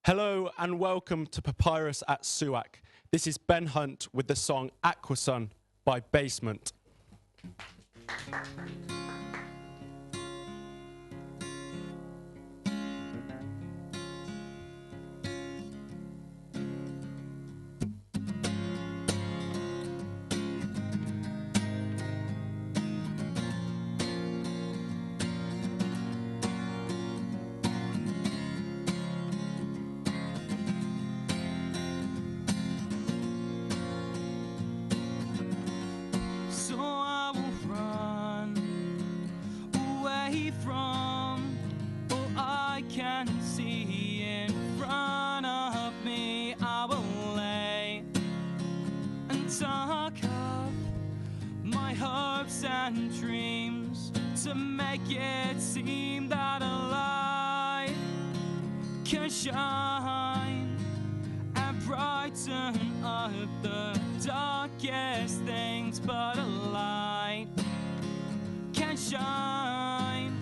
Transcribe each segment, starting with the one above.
Hello and welcome to Papyrus at SUAC. This is Ben Hunt with the song Aquasun by Basement. So I will run away from all I can see in front of me. I will lay and tuck up my hopes and dreams to make it seem that a light can shine and brighten up the darkest things, but a light can shine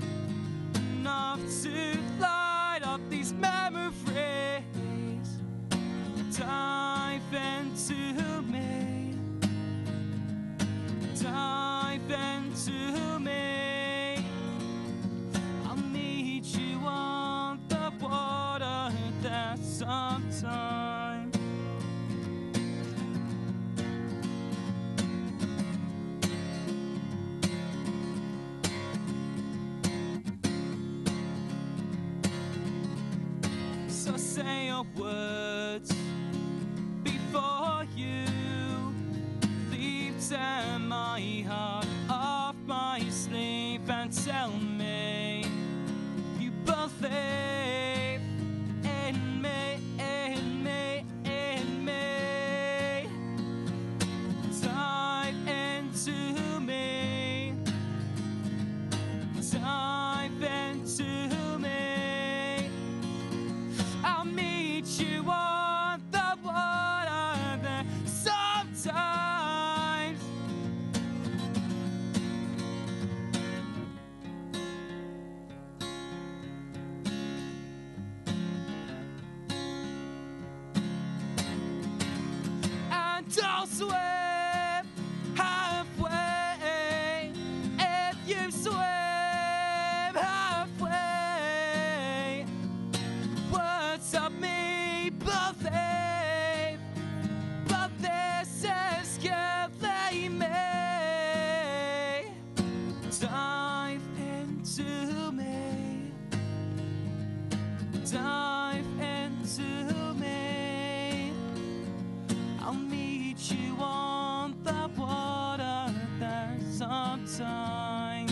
enough to light up these memories. Dive into me, dive into me. I'll need you on the water there sometime. So say your words before you leave. Tear my heart off my sleeve and tell me you believe in me, in me, in me. Dive into me, dive into me. I'll meet you on the water there sometimes. And I'll swim halfway if you swim halfway. Words of me believe, but this is killing me. Dive into me, dive into me. I'll meet you on the water there sometime.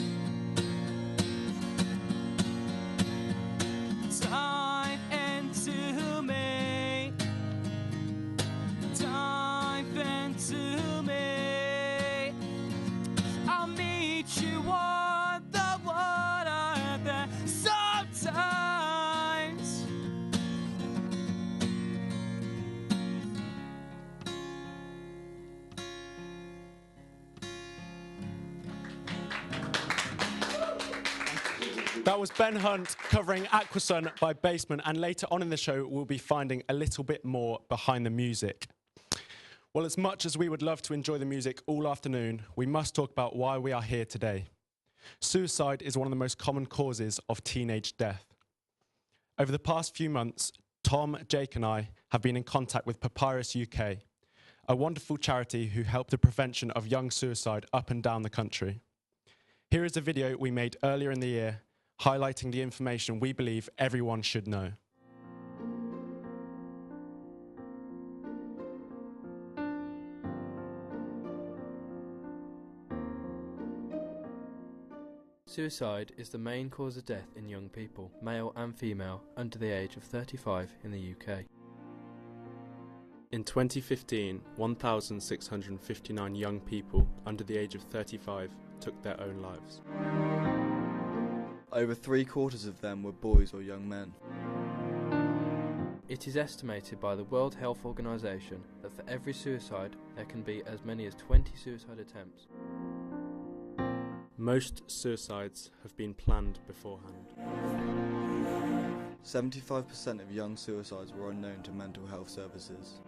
Dive into me, dive into me. I'll meet you on the water there sometimes. That was Ben Hunt covering Aquasun by Basement, and later on in the show we'll be finding a little bit more behind the music. Well, as much as we would love to enjoy the music all afternoon, we must talk about why we are here today. Suicide is one of the most common causes of teenage death. Over the past few months, Tom, Jake and I have been in contact with PAPYRUS UK, a wonderful charity who help the prevention of young suicide up and down the country. Here is a video we made earlier in the year highlighting the information we believe everyone should know. Suicide is the main cause of death in young people, male and female, under the age of 35 in the UK. In 2015, 1,659 young people under the age of 35 took their own lives. Over 3/4 of them were boys or young men. It is estimated by the World Health Organization that for every suicide there can be as many as 20 suicide attempts. Most suicides have been planned beforehand. 75% of young suicides were unknown to mental health services.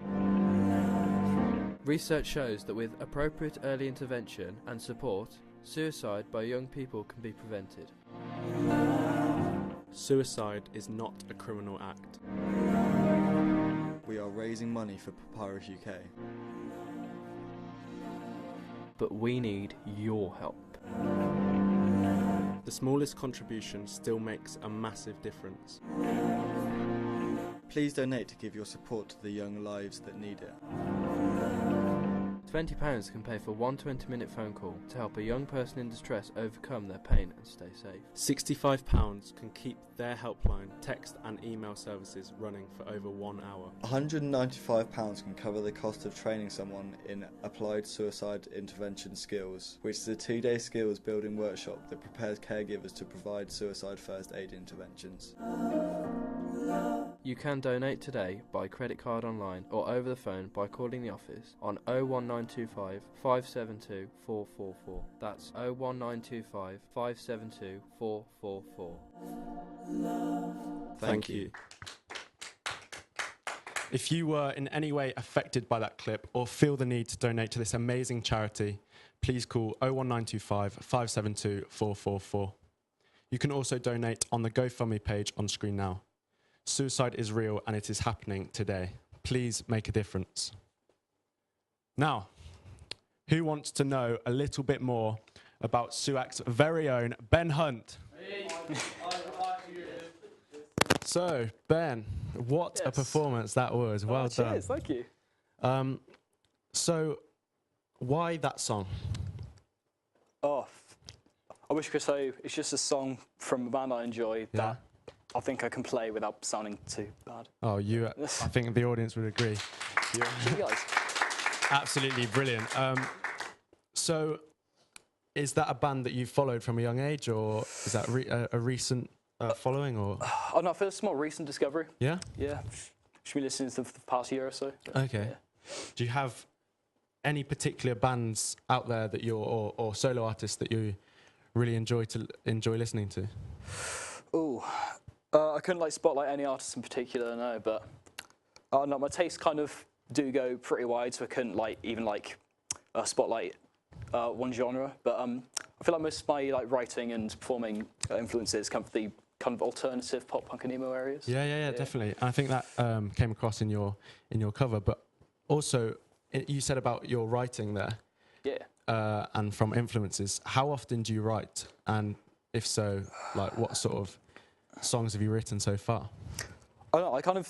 Research shows that with appropriate early intervention and support, suicide by young people can be prevented. Suicide is not a criminal act. We are raising money for Papyrus UK. But we need your help. The smallest contribution still makes a massive difference. Please donate to give your support to the young lives that need it. £20 can pay for one 20-minute phone call to help a young person in distress overcome their pain and stay safe. £65 can keep their helpline, text and email services running for over 1 hour. £195 can cover the cost of training someone in applied suicide intervention skills, which is a 2-day skills building workshop that prepares caregivers to provide suicide first aid interventions. You can donate today by credit card online or over the phone by calling the office on 01925 572 444. That's 01925 572 444. Thank you. If you were in any way affected by that clip or feel the need to donate to this amazing charity, please call 01925 572 444. You can also donate on the GoFundMe page on screen now. Suicide is real and it is happening today. Please make a difference. Now, who wants to know a little bit more about SUAC's very own Ben Hunt? So, Ben, what a performance that was. Well done. Cheers, thank you. So, why that song? Oh, I wish I could say it's just a song from a band I enjoy that I think I can play without sounding too bad. Oh, I think the audience would agree. You guys. Absolutely brilliant. So, is that a band that you followed from a young age, or is that a recent following? Or Oh no, it's a more recent discovery. yeah, Yeah, should be listening to them for the past year or so. okay. Yeah. Do you have any particular bands out there that or solo artists that you really enjoy listening to? Ooh, I couldn't spotlight any artists in particular, no, but no, my tastes kind of do go pretty wide, so I couldn't even spotlight one genre. But I feel like most of my writing and performing influences come from the kind of alternative pop punk and emo areas. Yeah, definitely. And I think that came across in your cover, but also you said about your writing there. Yeah. And from influences. How often do you write? And if so, what sort of songs have you written so far? I don't know,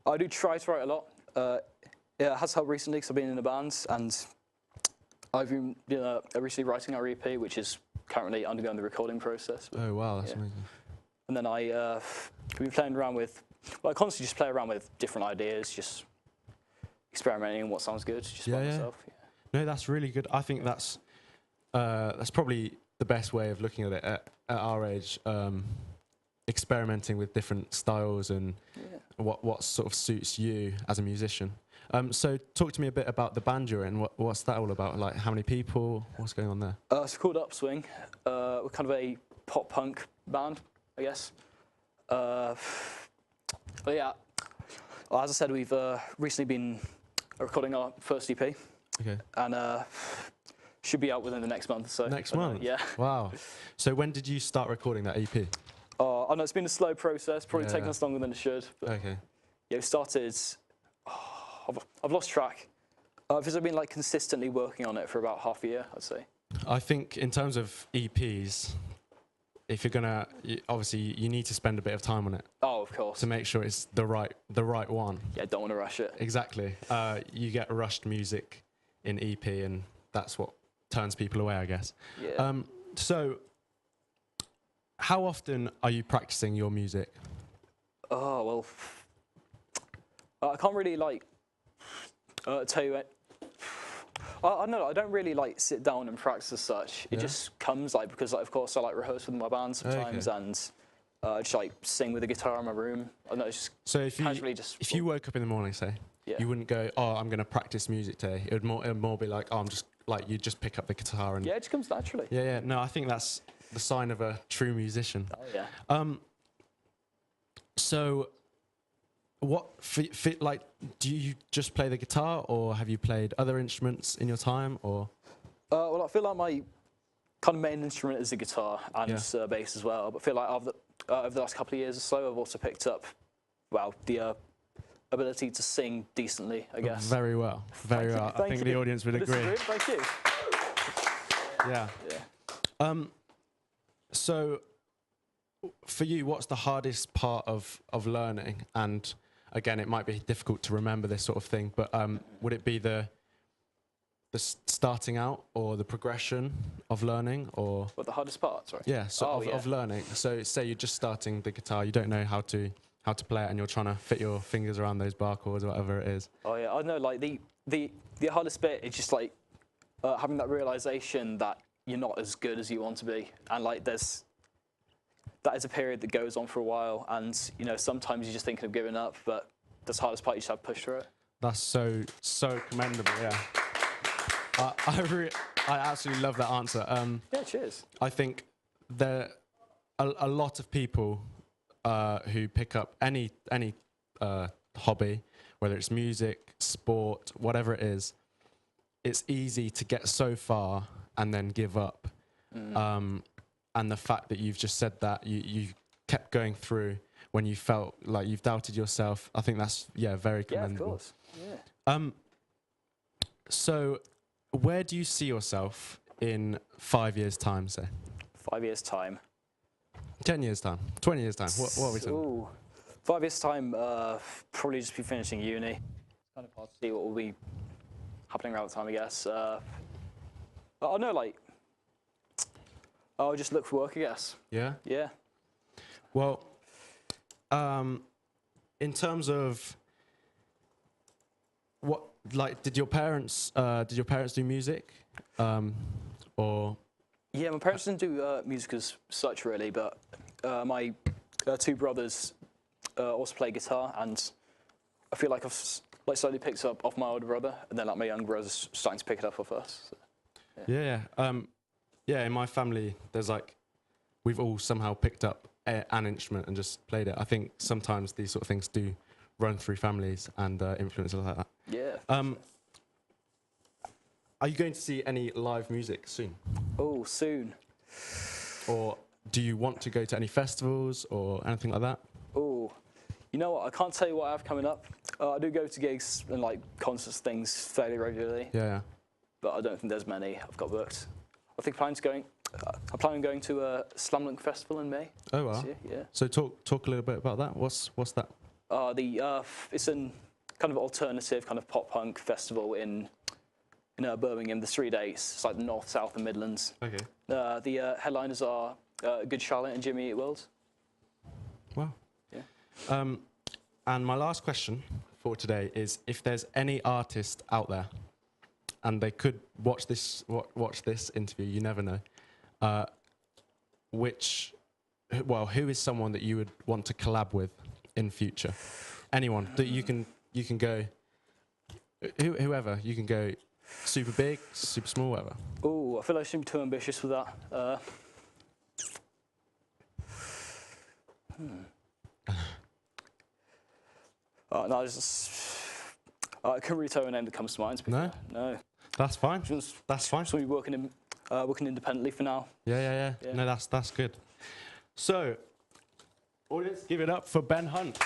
I do try to write a lot. Yeah, it has helped recently because I've been in a band, and I've been recently writing our EP, which is currently undergoing the recording process. Oh wow, that's amazing. And then I've been playing around with, I constantly just play around with different ideas, just experimenting on what sounds good, just by myself. Yeah. No, that's really good. I think that's probably the best way of looking at it at our age, experimenting with different styles and what sort of suits you as a musician. So talk to me a bit about the band you're in. What's that all about? How many people? What's going on there? It's called Upswing. We're kind of a pop punk band, I guess. But yeah, as I said, we've recently been recording our first EP. Okay. And should be out within the next month. So next month? Yeah. Wow. So when did you start recording that EP? I know it's been a slow process, probably taken us longer than it should. But okay. Yeah, we started. I've lost track. Because I've been consistently working on it for about half a year, I'd say. I think in terms of EPs, if you're gonna, obviously you need to spend a bit of time on it. Oh, of course. To make sure it's the right one. Yeah, don't want to rush it. Exactly. You get rushed music in EP, and that's what turns people away, I guess. Yeah. So, how often are you practicing your music? Oh well, I can't really tell you it. I don't know. I don't really sit down and practice as such. It just comes because of course I rehearse with my band sometimes and just sing with the guitar in my room. I know it's just so if you woke up in the morning, say, you wouldn't go, oh, I'm going to practice music today. It would more be like, oh, I'm just you just pick up the guitar and it just comes naturally. Yeah. No, I think that's the sign of a true musician. Oh yeah. So, what like? Do you just play the guitar, or have you played other instruments in your time, or? Well, I feel like my kind of main instrument is the guitar and bass as well. But I feel like over the last couple of years or so, I've also picked up, well, the ability to sing decently, I guess. Very well, very well. I think the audience would agree. Thank you. Yeah. So, for you, what's the hardest part of learning? And again, it might be difficult to remember this sort of thing, but would it be the starting out or the progression of learning, or What, the hardest part? Sorry. yeah, so of learning? So say you're just starting the guitar, you don't know how to play it, and you're trying to fit your fingers around those bar chords or whatever it is. Oh yeah, I know. Like the hardest bit is just like having that realization that you're not as good as you want to be, and like that is a period that goes on for a while, and sometimes you're just thinking of giving up, but that's the hardest part. You just have to push through it. That's so commendable. Yeah. I absolutely love that answer. Yeah, cheers. I think there are a lot of people who pick up any hobby, whether it's music, sport, whatever it is. It's easy to get so far and then give up. And the fact that you've just said that you kept going through when you felt like you've doubted yourself, I think that's very commendable. Yeah, of course. Yeah. So, where do you see yourself in 5 years' time, say? 5 years' time. 10 years' time? 20 years' time? What are we talking? Ooh, 5 years' time, probably just be finishing uni. It's kind of hard to see what will be happening around the time, I guess. I know, like, I'll just look for work, I guess. Yeah? Yeah. Well, in terms of what, like, did your parents do music, or? Yeah, my parents didn't do music as such, really, but my two brothers also play guitar, and I feel like I've slowly picked up off my older brother, and then like my young brother's starting to pick it up off us. So, yeah. In my family, there's like, we've all somehow picked up an instrument and just played it. I think sometimes these sort of things do run through families and influences like that. Yeah. Are you going to see any live music soon? Oh, soon. Or do you want to go to any festivals or anything like that? Oh, you know what? I can't tell you what I have coming up. I do go to gigs and like concerts, things fairly regularly. Yeah. But I don't think there's many I've got booked. I think I'm planning on going to a Slam Dunk Festival in May. Oh, wow. Yeah. So talk a little bit about that. What's that? It's an kind of alternative kind of pop punk festival in Birmingham. There's 3 days. It's like the North, South, and Midlands. Okay. The headliners are Good Charlotte and Jimmy Eat World. Wow. Yeah. And my last question for today is, if there's any artist out there, and they could watch this interview, you never know, who is someone that you would want to collab with in future? Anyone that you can go, whoever, you can go super big, super small, whatever. Oh, I feel like I shouldn't be too ambitious with that. No, I can't really tell a name that comes to mind. No. That's fine. That's fine. So we're working independently for now. Yeah. No, that's good. So, audience, give it up for Ben Hunt.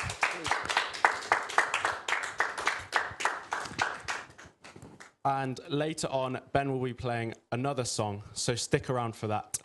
And later on, Ben will be playing another song, so stick around for that.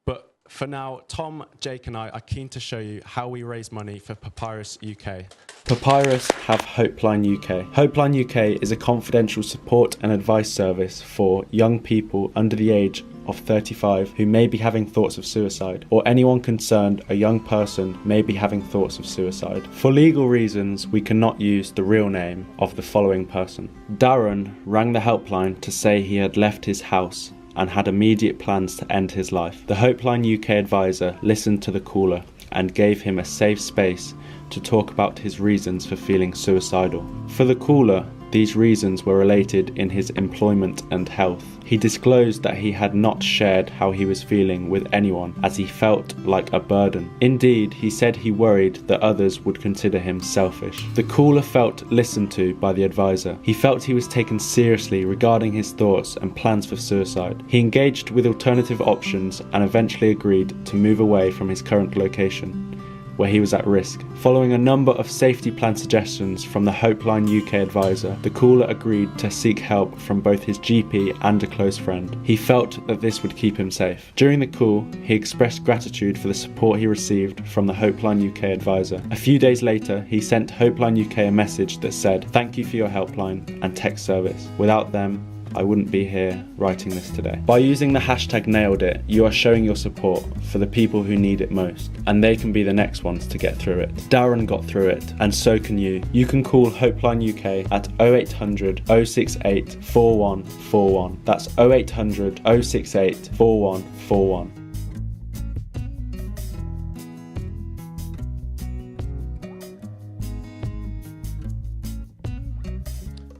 But for now, Tom, Jake and I are keen to show you how we raise money for Papyrus UK. Papyrus have Hopeline UK. Hopeline UK is a confidential support and advice service for young people under the age of 35 who may be having thoughts of suicide, or anyone concerned a young person may be having thoughts of suicide. For legal reasons, we cannot use the real name of the following person. Darren rang the helpline to say he had left his house and had immediate plans to end his life. The Hopeline UK advisor listened to the caller and gave him a safe space to talk about his reasons for feeling suicidal. For the caller, these reasons were related in his employment and health. He disclosed that he had not shared how he was feeling with anyone as he felt like a burden. Indeed, he said he worried that others would consider him selfish. The caller felt listened to by the advisor. He felt he was taken seriously regarding his thoughts and plans for suicide. He engaged with alternative options and eventually agreed to move away from his current location, where he was at risk. Following a number of safety plan suggestions from the Hopeline UK advisor, the caller agreed to seek help from both his GP and a close friend. He felt that this would keep him safe. During the call, he expressed gratitude for the support he received from the Hopeline UK advisor. A few days later, he sent Hopeline UK a message that said, "Thank you for your helpline and text service. Without them, I wouldn't be here writing this today." By using the hashtag #NailedIt, you are showing your support for the people who need it most, and they can be the next ones to get through it. Darren got through it, and so can you. You can call Hopeline UK at 0800 068 4141. That's 0800 068 4141.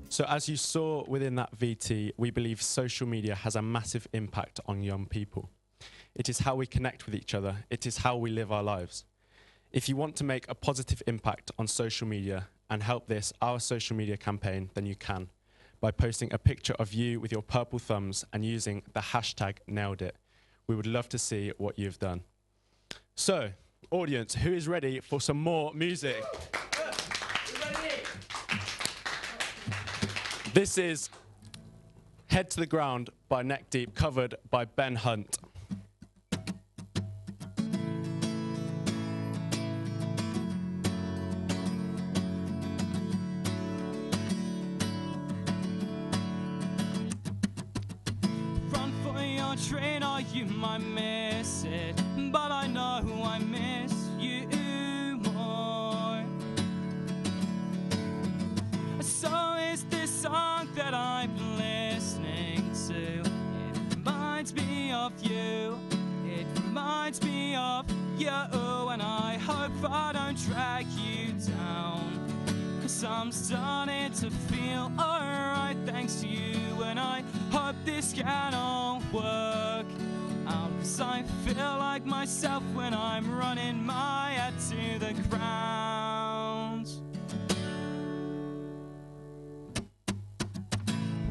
So as you saw within that VT, we believe social media has a massive impact on young people. It is how we connect with each other. It is how we live our lives. If you want to make a positive impact on social media and help this, our social media campaign, then you can by posting a picture of you with your purple thumbs and using the hashtag #NailedIt. We would love to see what you've done. So, audience, who is ready for some more music? This is Head to the Ground by Neck Deep, covered by Ben Hunt. Run for your train or you might miss it, but I know I miss you more. So is this song that I'm listening to. It reminds me of you. It reminds me of you. And I hope I don't drag you down, 'cause I'm starting to feel alright thanks to you. And I hope this can all work out, 'cause I feel like myself when I'm running my head to the ground.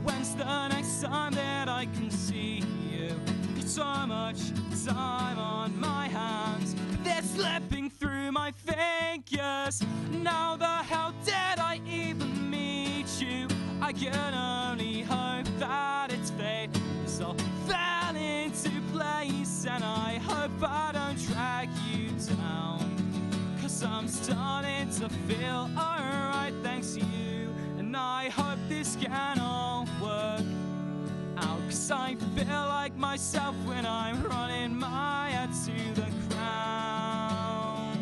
When's the next time that I can see you? Got so much time on my hands, they're slipping through my fingers. Now the hell did I even meet you? I can only hope that it's fate, 'cause all fell into place. And I hope I don't drag you down, 'cause I'm starting to feel alright thanks to you. And I hope this can all work out, 'cause I feel like myself when I'm running my head to the ground.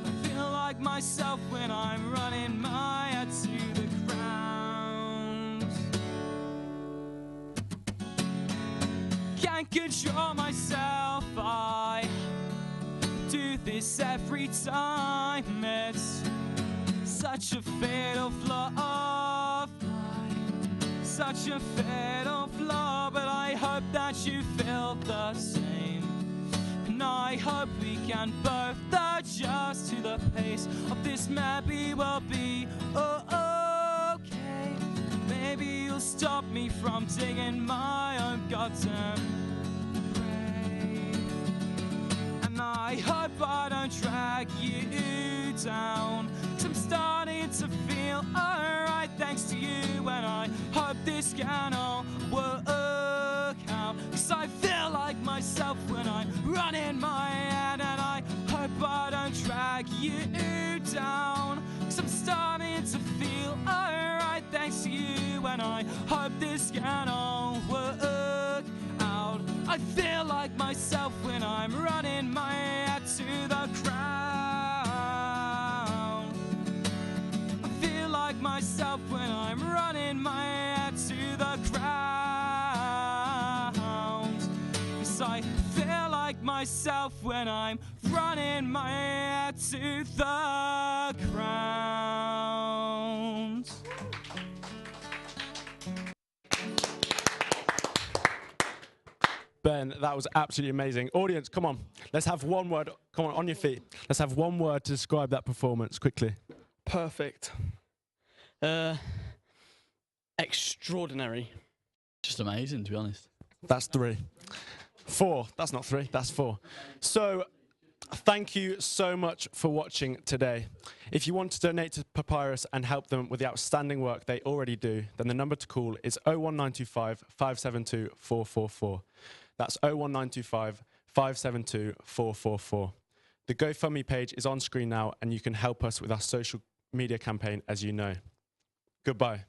I feel like myself when I'm running my head to the ground. Can't control myself, I do this every time. It's such a fatal flaw of mine, such a fatal flaw. But I hope that you feel the same, and I hope we can both adjust to the pace of this. Maybe we'll be okay. Maybe you'll stop me from digging my own goddamn grave. And I hope I don't drag you down, 'cause I'm starting to feel alright thanks to you. And I hope this can all work out, 'cause I feel like myself when I'm running my head. And I hope I don't drag you down, 'cause I'm starting to feel alright thanks to you. And I hope this can all work out. I feel like myself when I'm running my head to the ground. I feel like myself when I'm running my head to the ground. ground. 'Cause I feel like myself when I'm running my head to the ground. Ben, that was absolutely amazing. Audience, come on. Let's have one word. Come on your feet. Let's have one word to describe that performance quickly. Perfect. Extraordinary. Just amazing, to be honest. That's 3. 4. That's not 3, that's 4. So, thank you so much for watching today. If you want to donate to Papyrus and help them with the outstanding work they already do, then the number to call is 01925 572 444. That's 01925 572 444. The GoFundMe page is on screen now, and you can help us with our social media campaign, as you know. Goodbye.